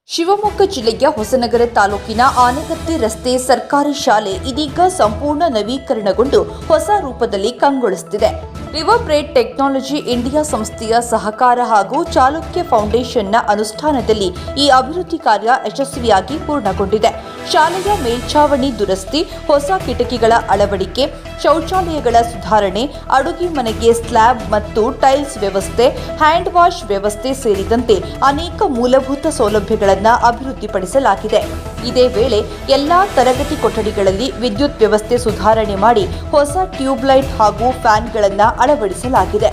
ಶಿವಮೊಗ್ಗ ಜಿಲ್ಲೆಯ ಹೊಸನಗರ ತಾಲೂಕಿನ ಆನೆಗತ್ತಿ ರಸ್ತೆ ಸರ್ಕಾರಿ ಶಾಲೆ ಇದೀಗ ಸಂಪೂರ್ಣ ನವೀಕರಣಗೊಂಡು ಹೊಸ ರೂಪದಲ್ಲಿ ಕಂಗೊಳಿಸುತ್ತಿದೆ. ರಿವರ್ ಬ್ರೇಡ್ ಟೆಕ್ನಾಲಜಿ ಇಂಡಿಯಾ ಸಂಸ್ಥೆಯ ಸಹಕಾರ ಹಾಗೂ ಚಾಲುಕ್ಯ ಫೌಂಡೇಶನ್ನ ಅನುಷ್ಠಾನದಲ್ಲಿ ಈ ಅಭಿವೃದ್ಧಿ ಕಾರ್ಯ ಯಶಸ್ವಿಯಾಗಿ ಪೂರ್ಣಗೊಂಡಿದೆ. ಶಾಲೆಯ ಮೇಲ್ಛಾವಣಿ ದುರಸ್ತಿ, ಹೊಸ ಕಿಟಕಿಗಳ ಅಳವಡಿಕೆ, ಶೌಚಾಲಯಗಳ ಸುಧಾರಣೆ, ಅಡುಗೆ ಮನೆಗೆ ಸ್ಲ್ಯಾಬ್ ಮತ್ತು ಟೈಲ್ಸ್ ವ್ಯವಸ್ಥೆ, ಹ್ಯಾಂಡ್ ವಾಶ್ ವ್ಯವಸ್ಥೆ ಸೇರಿದಂತೆ ಅನೇಕ ಮೂಲಭೂತ ಸೌಲಭ್ಯಗಳನ್ನು ಅಭಿವೃದ್ಧಿಪಡಿಸಲಾಗಿದೆ. ಇದೇ ವೇಳೆ ಎಲ್ಲಾ ತರಗತಿ ಕೊಠಡಿಗಳಲ್ಲಿ ವಿದ್ಯುತ್ ವ್ಯವಸ್ಥೆ ಸುಧಾರಣೆ ಮಾಡಿ ಹೊಸ ಟ್ಯೂಬ್ಲೈಟ್ ಹಾಗೂ ಫ್ಯಾನ್ಗಳನ್ನು ಅಳವಡಿಸಲಾಗಿದೆ.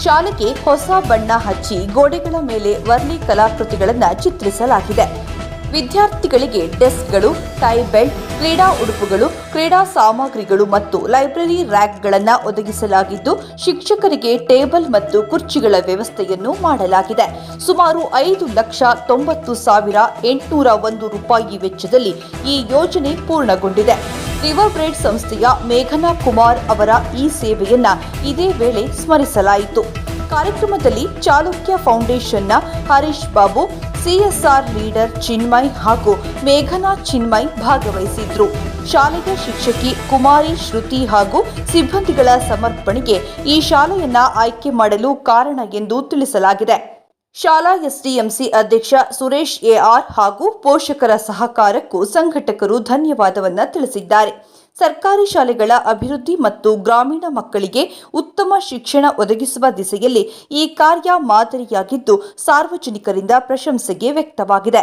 ಶಾಲೆಗೆ ಹೊಸ ಬಣ್ಣ ಹಚ್ಚಿ ಗೋಡೆಗಳ ಮೇಲೆ ವರ್ಲಿ ಕಲಾಕೃತಿಗಳನ್ನು ಚಿತ್ರಿಸಲಾಗಿದೆ. ವಿದ್ಯಾರ್ಥಿಗಳಿಗೆ ಡೆಸ್ಕ್ಗಳು, ಟೈ ಬೆಲ್ಟ್, ಕ್ರೀಡಾ ಉಡುಪುಗಳು, ಕ್ರೀಡಾ ಸಾಮಗ್ರಿಗಳು ಮತ್ತು ಲೈಬ್ರರಿ ರ್ಯಾಕ್ಗಳನ್ನು ಒದಗಿಸಲಾಗಿದ್ದು, ಶಿಕ್ಷಕರಿಗೆ ಟೇಬಲ್ ಮತ್ತು ಕುರ್ಚಿಗಳ ವ್ಯವಸ್ಥೆಯನ್ನು ಮಾಡಲಾಗಿದೆ. ಸುಮಾರು 5,90,801 ರೂಪಾಯಿ ವೆಚ್ಚದಲ್ಲಿ ಈ ಯೋಜನೆ ಪೂರ್ಣಗೊಂಡಿದೆ. ರಿವರ್ ಬ್ರೇಡ್ ಸಂಸ್ಥೆಯ ಮೇಘನಾ ಕುಮಾರ್ ಅವರ ಈ ಸೇವೆಯನ್ನ ಇದೇ ವೇಳೆ ಸ್ಮರಿಸಲಾಯಿತು. ಕಾರ್ಯಕ್ರಮದಲ್ಲಿ ಚಾಲುಕ್ಯ ಫೌಂಡೇಶನ್ನ ಹರೀಶ್ ಬಾಬು, ಸಿಎಸ್ಆರ್ ಲೀಡರ್ ಚಿನ್ಮಯ್ ಹಾಗೂ ಮೇಘನಾ ಚಿನ್ಮಯ್ ಭಾಗವಹಿಸಿದ್ರು. ಶಾಲೆಯ ಶಿಕ್ಷಕಿ ಕುಮಾರಿ ಶ್ರುತಿ ಹಾಗೂ ಸಿಬ್ಬಂದಿಗಳ ಸಮರ್ಪಣೆಗೆ ಈ ಶಾಲೆಯನ್ನ ಆಯ್ಕೆ ಮಾಡಲು ಕಾರಣ ಎಂದು ತಿಳಿಸಲಾಗಿದೆ. ಶಾಲಾ ಎಸ್ಡಿಎಂಸಿ ಅಧ್ಯಕ್ಷ ಸುರೇಶ್ ಎಆರ್ ಹಾಗೂ ಪೋಷಕರ ಸಹಕಾರಕ್ಕೂ ಸಂಘಟಕರು ಧನ್ಯವಾದವನ್ನ ತಿಳಿಸಿದ್ದಾರೆ. ಸರ್ಕಾರಿ ಶಾಲೆಗಳ ಅಭಿವೃದ್ಧಿ ಮತ್ತು ಗ್ರಾಮೀಣ ಮಕ್ಕಳಿಗೆ ಉತ್ತಮ ಶಿಕ್ಷಣ ಒದಗಿಸುವ ದಿಸೆಯಲ್ಲಿ ಈ ಕಾರ್ಯ ಮಾದರಿಯಾಗಿದ್ದು, ಸಾರ್ವಜನಿಕರಿಂದ ಪ್ರಶಂಸೆಗೆ ವ್ಯಕ್ತವಾಗಿದೆ.